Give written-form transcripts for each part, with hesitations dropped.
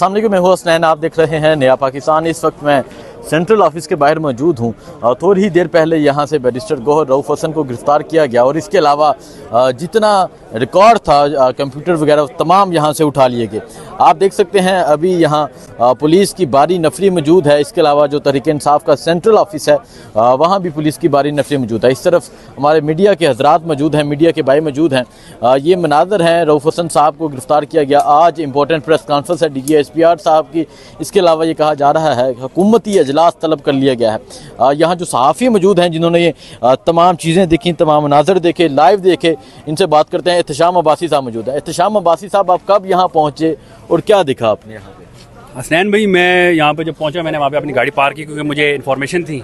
अस्सलाम वालेकुम, मैं हूं हसनैन। आप देख रहे हैं नया पाकिस्तान। इस वक्त मैं सेंट्रल ऑफिस के बाहर मौजूद हूं। थोड़ी ही देर पहले यहां से बैरिस्टर गौहर रऊफ हसन को गिरफ़्तार किया गया और इसके अलावा जितना रिकॉर्ड था कंप्यूटर वगैरह तमाम यहां से उठा लिए गए। आप देख सकते हैं अभी यहां पुलिस की बारी नफरी मौजूद है। इसके अलावा जो तहरीक-ए-इंसाफ का सेंट्रल ऑफिस है वहाँ भी पुलिस की बारी नफरी मौजूद है। इस तरफ हमारे मीडिया के हजरात मौजूद हैं, मीडिया के भाई मौजूद हैं। ये मनाजर हैं, रऊफ हसन साहब को गिरफ़्तार किया गया। आज इंपॉर्टेंट प्रेस कॉन्फ्रेंस है DGSPR साहब की। इसके अलावा ये कहा जा रहा है हुकूमती अजलास तलब कर लिया गया है। यहाँ जो सहाफ़ी मौजूद हैं जिन्होंने ये तमाम चीज़ें देखी, तमाम मनाजर देखे, लाइव देखे, इनसे बात करते हैं। एहतशाम अब्बासी साहब मौजूद है। एहतशाम अब्बासी साहब, आप कब यहाँ पहुँचे और क्या दिखा आपने यहाँ पे? हसनैन भाई, मैं यहाँ पे जब पहुँचा मैंने वहाँ पे अपनी गाड़ी पार्क की क्योंकि मुझे इन्फॉर्मेशन थी।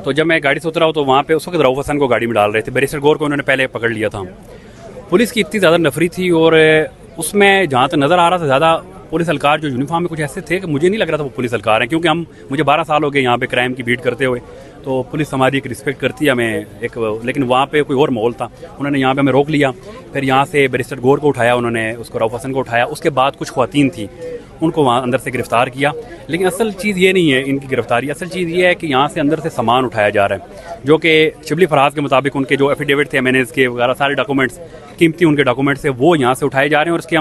तो जब मैं गाड़ी से उतरा तो वहाँ पे उस वक्त रऊफ हसन को गाड़ी में डाल रहे थे। बैरिस्टर गौहर को उन्होंने पहले पकड़ लिया था। पुलिस की इतनी ज़्यादा नफरी थी और उसमें जहाँ तक नज़र आ रहा था ज़्यादा पुलिस एहलकार जो यूनिफॉर्म में कुछ ऐसे थे कि मुझे नहीं लग रहा था वो पुलिस एहलकार हैं, क्योंकि मुझे 12 साल हो गए यहाँ पे क्राइम की बीट करते हुए। तो पुलिस हमारी एक रिस्पेक्ट करती है हमें लेकिन वहाँ पे कोई और माहौल था। उन्होंने यहाँ पे हमें रोक लिया। फिर यहाँ से बैरिस्टर गौहर को उठाया, उन्होंने उसको रऊफ हसन को उठाया। उसके बाद कुछ ख्वातीन थी, उनको वहाँ अंदर से गिरफ्तार किया। लेकिन असल चीज़ ये नहीं है इनकी गिरफ्तारी, असल चीज़ ये है कि यहाँ से अंदर से सामान उठाया जा रहा है जो कि शिबली फराज के मुताबिक उनके जो एफिडेविट थे MNAs के वगैरह सारे डॉक्यूमेंट्स, कीमती उनके डॉक्यूमेंट्स थे, वो यहाँ से उठाए जा रहे हैं और उसके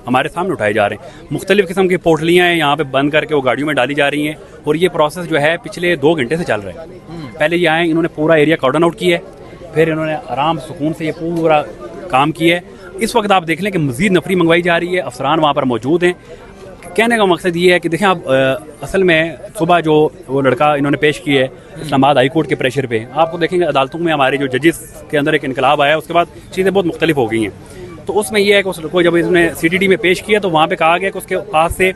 हमारे सामने उठाए जा रहे हैं। मुख्तलिफ़ किस्म की पोटलियाँ हैं यहाँ पे बंद करके वो गाड़ियों में डाली जा रही हैं और ये प्रोसेस जो है पिछले 2 घंटे से चल रहा है। पहले ये आए, इन्होंने पूरा एरिया कॉर्डन आउट किया है, फिर इन्होंने आराम सुकून से ये पूरा काम किया है। इस वक्त आप देख लें कि मज़ीद नफरी मंगवाई जा रही है, अफसरान वहाँ पर मौजूद हैं। कहने का मकसद ये है कि देखें आप असल में सुबह जो वो लड़का इन्होंने पेश किया है इस्लामाबाद हाई कोर्ट के प्रेशर पे, आपको देखेंगे अदालतों में हमारे जो जजेस के अंदर एक इनकलाब आया, उसके बाद चीज़ें बहुत मुख्तलिफ हो गई हैं। तो उसमें यह है कि उस लड़को जब इसने CTD में पेश किया तो वहाँ पे कहा गया कि उसके पास से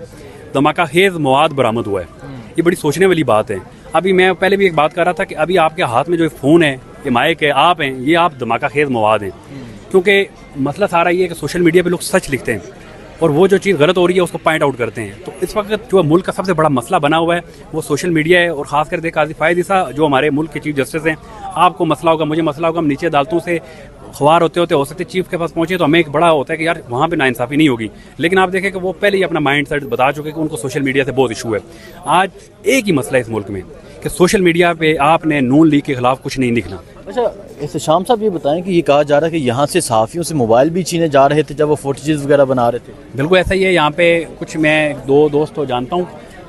धमाका खेज मवाद बरामद हुआ है। ये बड़ी सोचने वाली बात है। अभी मैं पहले भी एक बात कर रहा था कि अभी आपके हाथ में जो फ़ोन है, ये माइक है, आप हैं, ये आप धमाका खेज मवाद हैं। क्योंकि मसला सारा ये है कि सोशल मीडिया पे लोग सच लिखते हैं और वो जो चीज़ गलत हो रही है उसको पॉइंट आउट करते हैं। तो इस वक्त जो मुल्क का सबसे बड़ा मसला बना हुआ है वो सोशल मीडिया है और ख़ासकर देख काजी फ़ायद ईसा जो हमारे मुल्क के चीफ जस्टिस हैं, आपको मसला होगा, मुझे मसला होगा, हम नीचे अदालतों से ख्वार होते होते हो सकते चीफ के पास पहुंचे तो हमें एक बड़ा होता है कि यार वहाँ पे नाइंसाफ़ी नहीं होगी। लेकिन आप देखें कि वो पहले ही अपना माइंड सेट बता चुके कि उनको सोशल मीडिया से बहुत इशू है। आज एक ही मसला है इस मुल्क में कि सोशल मीडिया पे आपने नून लीग के खिलाफ कुछ नहीं लिखना। अच्छा, एहतशाम साहब ये बताएं कि ये कहा जा रहा है कि यहाँ से सहाफ़ियों से मोबाइल भी छीने जा रहे थे जब वो फुटेजेस वगैरह बना रहे थे। बिल्कुल ऐसा ही है। यहाँ पे कुछ मैं 2 दोस्त तो जानता हूँ,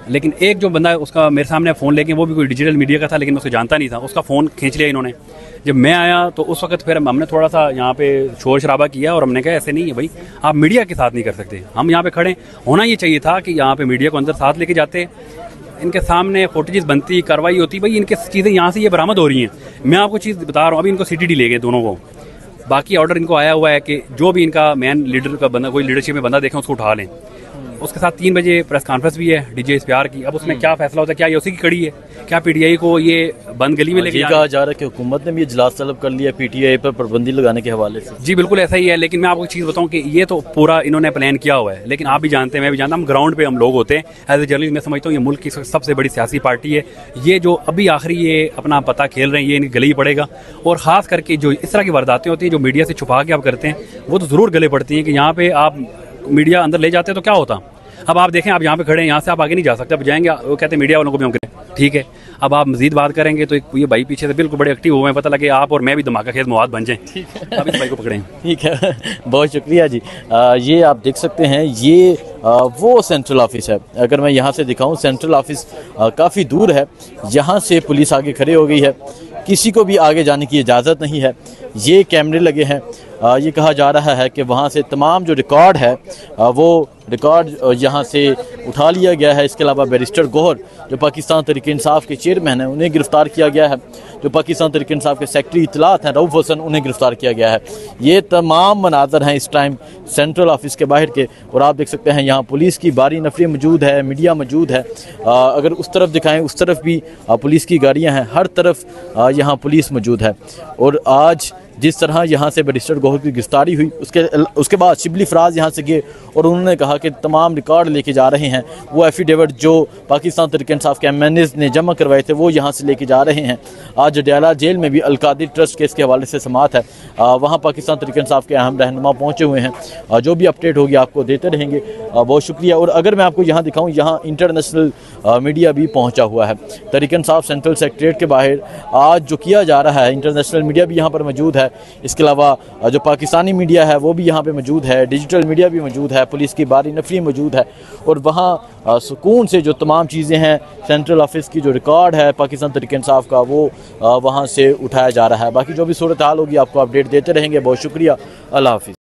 लेकिन एक जो बंदा उसका मेरे सामने फ़ोन लेके, वो भी कोई डिजिटल मीडिया का था लेकिन मैं उसको जानता नहीं था, उसका फ़ोन खींच लिया इन्होंने। जब मैं आया तो उस वक्त फिर हमने थोड़ा सा यहाँ पे शोर शराबा किया और हमने कहा ऐसे नहीं है भाई, आप मीडिया के साथ नहीं कर सकते, हम यहाँ पे खड़े होना ये चाहिए था कि यहाँ पे मीडिया को अंदर साथ लेके जाते, इनके सामने फुटेजेस बनती, कार्रवाई होती। भाई इनके चीज़ें यहाँ से ये बरामद हो रही हैं। मैं आपको चीज़ बता रहा हूँ, अभी इनको CTD ले गए दोनों को। बाकी ऑर्डर इनको आया हुआ है कि जो भी इनका मैन लीडर का बंदा, कोई लीडरशिप में बंदा देखें उसको उठा लें। उसके साथ 3 बजे प्रेस कॉन्फ्रेंस भी है DGSPR की। अब उसमें क्या फैसला होता है, क्या ये उसी की कड़ी है, क्या PTI को ये बंद गली में लेके कहा जा रहा है कि हुकूमत ने भी इजलास तलब कर लिया PTI पर पाबंदी लगाने के हवाले से? जी बिल्कुल ऐसा ही है। लेकिन मैं आपको एक चीज़ बताऊं कि ये तो पूरा इन्होंने प्लान किया हुआ है, लेकिन आप भी जानते हैं, मैं भी जानता हूँ, हम ग्राउंड पे हम लोग होते हैं। एज ए जर्नलिस्ट मैं समझता हूँ ये मुल्क की सबसे बड़ी सियासी पार्टी है। ये जो अभी आखिरी ये अपना पता खेल रहे हैं, ये इनके गले ही पड़ेगा। और ख़ास करके जो इस तरह की वारदातें होती हैं जो मीडिया से छुपा के आप करते हैं, वो तो ज़रूर गले पड़ती हैं कि यहाँ पे आप मीडिया अंदर ले जाते हैं तो क्या होता। अब आप देखें, आप यहाँ पे खड़े हैं, यहाँ से आप आगे नहीं जा सकते, आप जाएंगे, वो कहते हैं मीडिया वालों को भी हम करें, ठीक है। अब आप मजीद बात करेंगे तो ये भाई पीछे से बिल्कुल बड़े एक्टिव हुए हैं, पता लगे आप और मैं भी धमाका खेज मवाद बन जाएं। अब इस भाई को पकड़ें। ठीक है, बहुत शुक्रिया जी। ये आप देख सकते हैं, ये वो सेंट्रल ऑफिस है। अगर मैं यहाँ से दिखाऊँ, सेंट्रल ऑफिस काफ़ी दूर है। यहाँ से पुलिस आगे खड़ी हो गई है, किसी को भी आगे जाने की इजाज़त नहीं है। ये कैमरे लगे हैं। ये कहा जा रहा है कि वहाँ से तमाम जो रिकॉर्ड है वो रिकॉर्ड यहाँ से उठा लिया गया है। इसके अलावा बैरिस्टर गौहर जो पाकिस्तान तहरीक-ए-इंसाफ के चेयरमैन हैं, उन्हें गिरफ़्तार किया गया है। जो पाकिस्तान तहरीक-ए-इंसाफ के सेक्रेटरी इत्तलात हैं रऊफ हसन, उन्हें गिरफ़्तार किया गया है। ये तमाम मनाजर हैं इस टाइम सेंट्रल ऑफिस के बाहर के। और आप देख सकते हैं यहाँ पुलिस की बारी नफरी मौजूद है, मीडिया मौजूद है। अगर उस तरफ दिखाएँ, उस तरफ भी पुलिस की गाड़ियाँ हैं, हर तरफ यहाँ पुलिस मौजूद है। और आज जिस तरह यहाँ से बैरिस्टर गौहर की गिरफ्तारी हुई, उसके बाद शिबली फराज यहाँ से गए और उन्होंने कहा कि तमाम रिकॉर्ड लेके जा रहे हैं। वो एफिडेविट जो पाकिस्तान तहरीक इंसाफ के एमएनएज़ ने जमा करवाए थे वो यहाँ से लेके जा रहे हैं। आज जडियाला जेल में भी अलकादिर ट्रस्ट केस के हवाले से समाअत है, वहाँ पाकिस्तान तहरीक इंसाफ के अहम रहनुमा पहुँचे हुए हैं। जो भी अपडेट होगी आपको देते रहेंगे। बहुत शुक्रिया। और अगर मैं आपको यहाँ दिखाऊँ, यहाँ इंटरनेशनल मीडिया भी पहुँचा हुआ है। तहरीक इंसाफ सेंट्रल सेक्रेटरीट के बाहर आज जो किया जा रहा है, इंटरनेशनल मीडिया भी यहाँ पर मौजूद है। इसके अलावा जो पाकिस्तानी मीडिया है वो भी यहाँ पे मौजूद है, डिजिटल मीडिया भी मौजूद है, पुलिस की बारी नफरी मौजूद है। और वहाँ सुकून से जो तमाम चीज़ें हैं, सेंट्रल ऑफिस की जो रिकॉर्ड है पाकिस्तान तहरीक इंसाफ का, वो वहाँ से उठाया जा रहा है। बाकी जो भी सूरत हाल होगी आपको अपडेट देते रहेंगे। बहुत शुक्रिया। अल्लाह हाफिज़।